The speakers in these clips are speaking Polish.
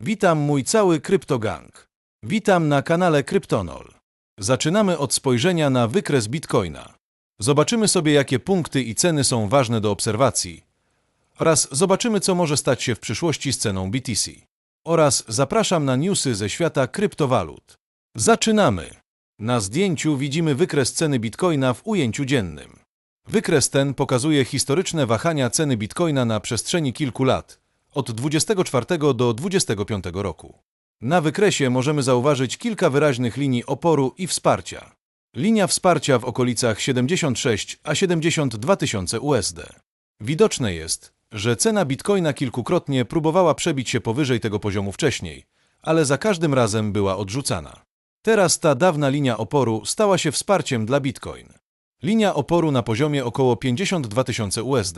Witam mój cały kryptogang. Witam na kanale Kryptonol. Zaczynamy od spojrzenia na wykres Bitcoina. Zobaczymy sobie, jakie punkty i ceny są ważne do obserwacji oraz zobaczymy, co może stać się w przyszłości z ceną BTC. Oraz zapraszam na newsy ze świata kryptowalut. Zaczynamy! Na zdjęciu widzimy wykres ceny Bitcoina w ujęciu dziennym. Wykres ten pokazuje historyczne wahania ceny Bitcoina na przestrzeni kilku lat, od 24 do 25 roku. Na wykresie możemy zauważyć kilka wyraźnych linii oporu i wsparcia. Linia wsparcia w okolicach 76 a 72 tysiące USD. Widoczne jest, że cena Bitcoina kilkukrotnie próbowała przebić się powyżej tego poziomu wcześniej, ale za każdym razem była odrzucana. Teraz ta dawna linia oporu stała się wsparciem dla Bitcoin. Linia oporu na poziomie około 52 tysiące USD.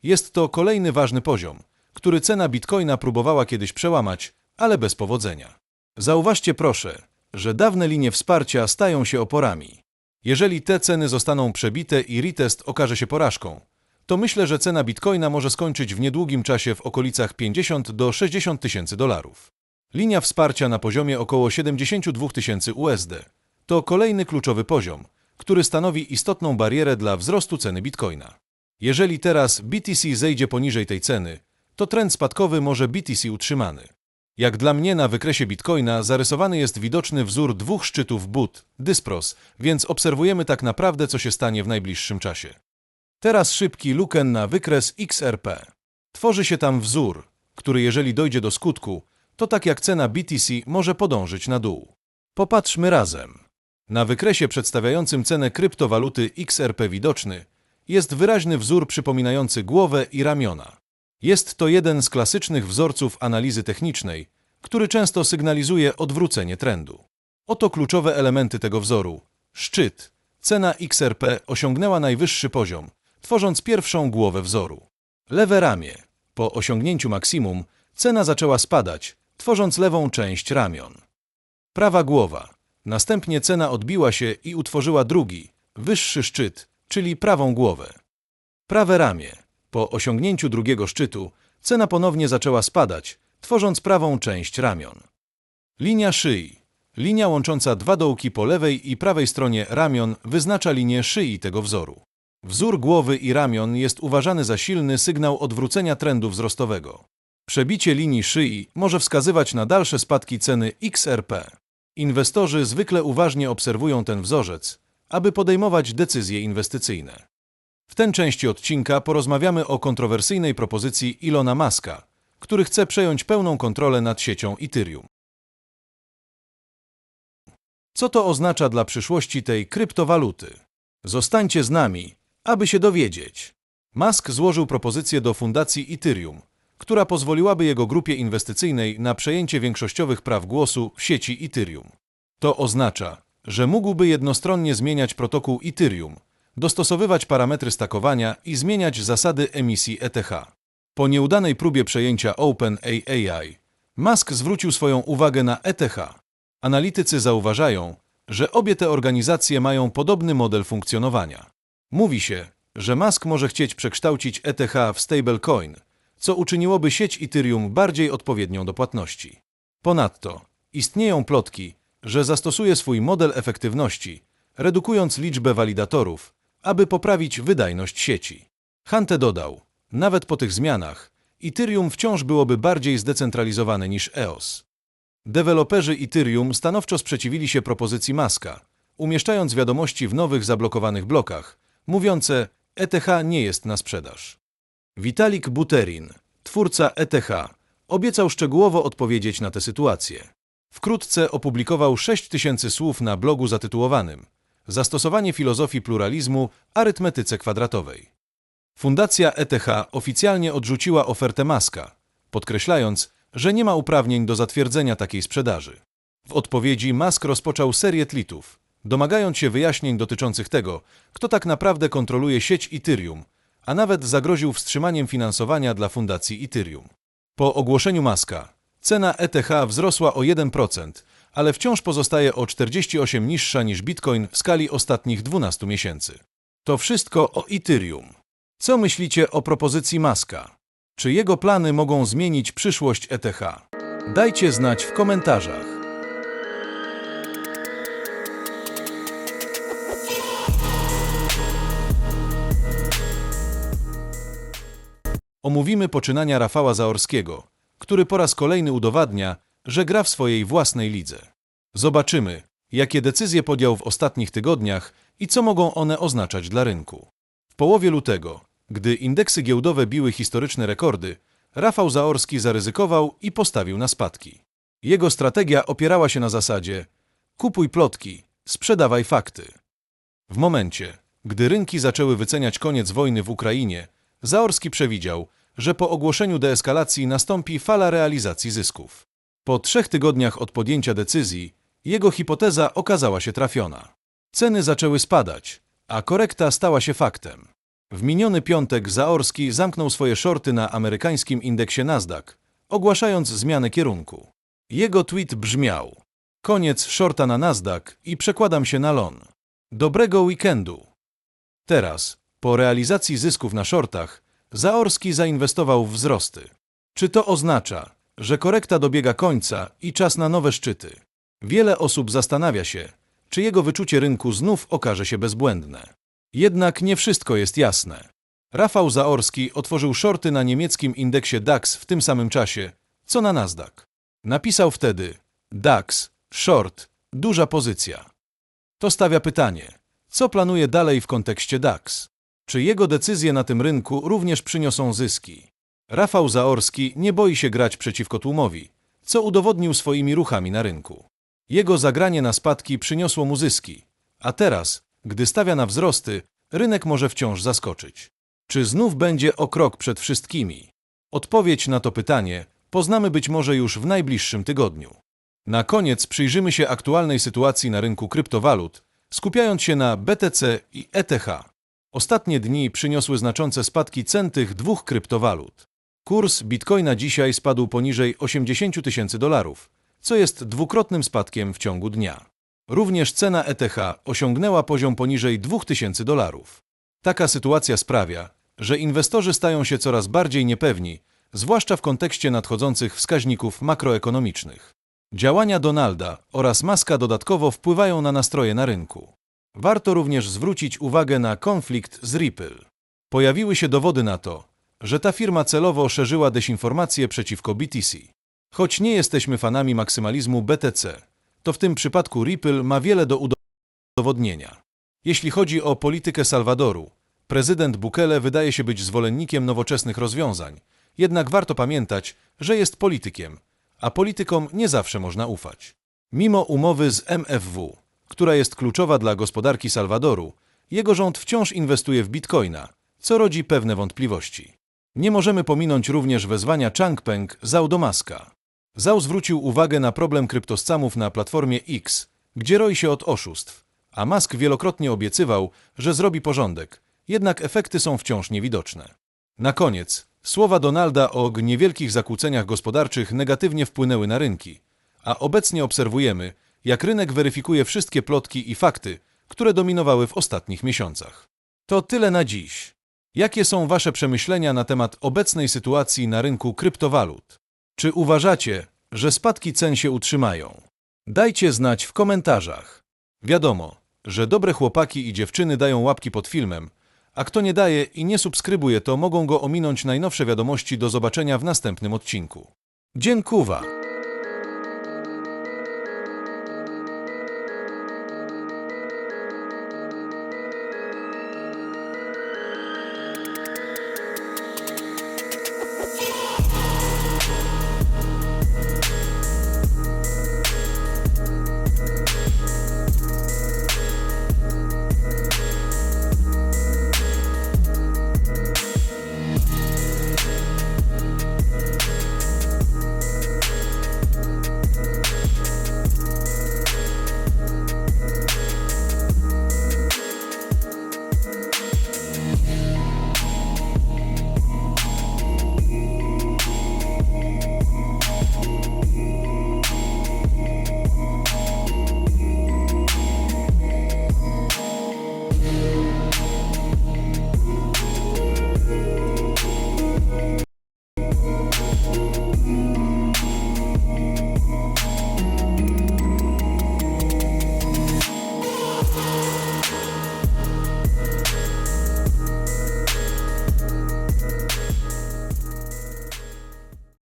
Jest to kolejny ważny poziom, który cena Bitcoina próbowała kiedyś przełamać, ale bez powodzenia. Zauważcie proszę, że dawne linie wsparcia stają się oporami. Jeżeli te ceny zostaną przebite i retest okaże się porażką, to myślę, że cena Bitcoina może skończyć w niedługim czasie w okolicach 50 do 60 tysięcy dolarów. Linia wsparcia na poziomie około 72 tysięcy USD to kolejny kluczowy poziom, który stanowi istotną barierę dla wzrostu ceny Bitcoina. Jeżeli teraz BTC zejdzie poniżej tej ceny, to trend spadkowy może BTC utrzymany. Jak dla mnie na wykresie Bitcoina zarysowany jest widoczny wzór dwóch szczytów BUT, Dyspros, więc obserwujemy tak naprawdę, co się stanie w najbliższym czasie. Teraz szybki luken na wykres XRP. Tworzy się tam wzór, który jeżeli dojdzie do skutku, to tak jak cena BTC może podążyć na dół. Popatrzmy razem. Na wykresie przedstawiającym cenę kryptowaluty XRP widoczny jest wyraźny wzór przypominający głowę i ramiona. Jest to jeden z klasycznych wzorców analizy technicznej, który często sygnalizuje odwrócenie trendu. Oto kluczowe elementy tego wzoru. Szczyt. Cena XRP osiągnęła najwyższy poziom, tworząc pierwszą głowę wzoru. Lewe ramię. Po osiągnięciu maksimum cena zaczęła spadać, tworząc lewą część ramion. Prawa głowa. Następnie cena odbiła się i utworzyła drugi, wyższy szczyt, czyli prawą głowę. Prawe ramię. Po osiągnięciu drugiego szczytu cena ponownie zaczęła spadać, tworząc prawą część ramion. Linia szyi. Linia łącząca dwa dołki po lewej i prawej stronie ramion wyznacza linię szyi tego wzoru. Wzór głowy i ramion jest uważany za silny sygnał odwrócenia trendu wzrostowego. Przebicie linii szyi może wskazywać na dalsze spadki ceny XRP. Inwestorzy zwykle uważnie obserwują ten wzorzec, aby podejmować decyzje inwestycyjne. W tej części odcinka porozmawiamy o kontrowersyjnej propozycji Elona Muska, który chce przejąć pełną kontrolę nad siecią Ethereum. Co to oznacza dla przyszłości tej kryptowaluty? Zostańcie z nami, aby się dowiedzieć. Musk złożył propozycję do fundacji Ethereum, która pozwoliłaby jego grupie inwestycyjnej na przejęcie większościowych praw głosu w sieci Ethereum. To oznacza, że mógłby jednostronnie zmieniać protokół Ethereum, dostosowywać parametry stakowania i zmieniać zasady emisji ETH. Po nieudanej próbie przejęcia OpenAI, Musk zwrócił swoją uwagę na ETH. Analitycy zauważają, że obie te organizacje mają podobny model funkcjonowania. Mówi się, że Musk może chcieć przekształcić ETH w stablecoin, co uczyniłoby sieć Ethereum bardziej odpowiednią do płatności. Ponadto istnieją plotki, że zastosuje swój model efektywności, redukując liczbę walidatorów, aby poprawić wydajność sieci. Hunte dodał, nawet po tych zmianach, Ethereum wciąż byłoby bardziej zdecentralizowane niż EOS. Deweloperzy Ethereum stanowczo sprzeciwili się propozycji Muska, umieszczając wiadomości w nowych zablokowanych blokach, mówiące ETH nie jest na sprzedaż. Vitalik Buterin, twórca ETH, obiecał szczegółowo odpowiedzieć na tę sytuację. Wkrótce opublikował 6000 słów na blogu zatytułowanym Zastosowanie filozofii pluralizmu arytmetyce kwadratowej. Fundacja ETH oficjalnie odrzuciła ofertę Muska, podkreślając, że nie ma uprawnień do zatwierdzenia takiej sprzedaży. W odpowiedzi Musk rozpoczął serię tweetów, domagając się wyjaśnień dotyczących tego, kto tak naprawdę kontroluje sieć Ethereum, a nawet zagroził wstrzymaniem finansowania dla fundacji Ethereum. Po ogłoszeniu Muska cena ETH wzrosła o 1%, ale wciąż pozostaje o 48 niższa niż Bitcoin w skali ostatnich 12 miesięcy. To wszystko o Ethereum. Co myślicie o propozycji Muska? Czy jego plany mogą zmienić przyszłość ETH? Dajcie znać w komentarzach. Omówimy poczynania Rafała Zaorskiego, który po raz kolejny udowadnia, że gra w swojej własnej lidze. Zobaczymy, jakie decyzje podjął w ostatnich tygodniach i co mogą one oznaczać dla rynku. W połowie lutego, gdy indeksy giełdowe biły historyczne rekordy, Rafał Zaorski zaryzykował i postawił na spadki. Jego strategia opierała się na zasadzie: kupuj plotki, sprzedawaj fakty. W momencie, gdy rynki zaczęły wyceniać koniec wojny w Ukrainie, Zaorski przewidział, że po ogłoszeniu deeskalacji nastąpi fala realizacji zysków. Po 3 tygodniach od podjęcia decyzji, jego hipoteza okazała się trafiona. Ceny zaczęły spadać, a korekta stała się faktem. W miniony piątek Zaorski zamknął swoje shorty na amerykańskim indeksie Nasdaq, ogłaszając zmianę kierunku. Jego tweet brzmiał: koniec shorta na Nasdaq i przekładam się na long. Dobrego weekendu. Teraz, po realizacji zysków na shortach, Zaorski zainwestował w wzrosty. Czy to oznacza, że korekta dobiega końca i czas na nowe szczyty? Wiele osób zastanawia się, czy jego wyczucie rynku znów okaże się bezbłędne. Jednak nie wszystko jest jasne. Rafał Zaorski otworzył shorty na niemieckim indeksie DAX w tym samym czasie, co na Nasdaq. Napisał wtedy: DAX, short, duża pozycja. To stawia pytanie, co planuje dalej w kontekście DAX? Czy jego decyzje na tym rynku również przyniosą zyski? Rafał Zaorski nie boi się grać przeciwko tłumowi, co udowodnił swoimi ruchami na rynku. Jego zagranie na spadki przyniosło mu zyski, a teraz, gdy stawia na wzrosty, rynek może wciąż zaskoczyć. Czy znów będzie o krok przed wszystkimi? Odpowiedź na to pytanie poznamy być może już w najbliższym tygodniu. Na koniec przyjrzymy się aktualnej sytuacji na rynku kryptowalut, skupiając się na BTC i ETH. Ostatnie dni przyniosły znaczące spadki cen tych dwóch kryptowalut. Kurs Bitcoina dzisiaj spadł poniżej $80,000, co jest dwukrotnym spadkiem w ciągu dnia. Również cena ETH osiągnęła poziom poniżej $2000. Taka sytuacja sprawia, że inwestorzy stają się coraz bardziej niepewni, zwłaszcza w kontekście nadchodzących wskaźników makroekonomicznych. Działania Donalda oraz Muska dodatkowo wpływają na nastroje na rynku. Warto również zwrócić uwagę na konflikt z Ripple. Pojawiły się dowody na to, że ta firma celowo szerzyła dezinformację przeciwko BTC. Choć nie jesteśmy fanami maksymalizmu BTC, to w tym przypadku Ripple ma wiele do udowodnienia. Jeśli chodzi o politykę Salwadoru, prezydent Bukele wydaje się być zwolennikiem nowoczesnych rozwiązań, jednak warto pamiętać, że jest politykiem, a politykom nie zawsze można ufać. Mimo umowy z MFW, która jest kluczowa dla gospodarki Salwadoru, jego rząd wciąż inwestuje w bitcoina, co rodzi pewne wątpliwości. Nie możemy pominąć również wezwania Changpeng Zhao do Muska. Zhao zwrócił uwagę na problem kryptoscamów na platformie X, gdzie roi się od oszustw, a Musk wielokrotnie obiecywał, że zrobi porządek, jednak efekty są wciąż niewidoczne. Na koniec, słowa Donalda o niewielkich zakłóceniach gospodarczych negatywnie wpłynęły na rynki, a obecnie obserwujemy, jak rynek weryfikuje wszystkie plotki i fakty, które dominowały w ostatnich miesiącach. To tyle na dziś. Jakie są Wasze przemyślenia na temat obecnej sytuacji na rynku kryptowalut? Czy uważacie, że spadki cen się utrzymają? Dajcie znać w komentarzach. Wiadomo, że dobre chłopaki i dziewczyny dają łapki pod filmem, a kto nie daje i nie subskrybuje, to mogą go ominąć najnowsze wiadomości. Do zobaczenia w następnym odcinku. Dziękuję.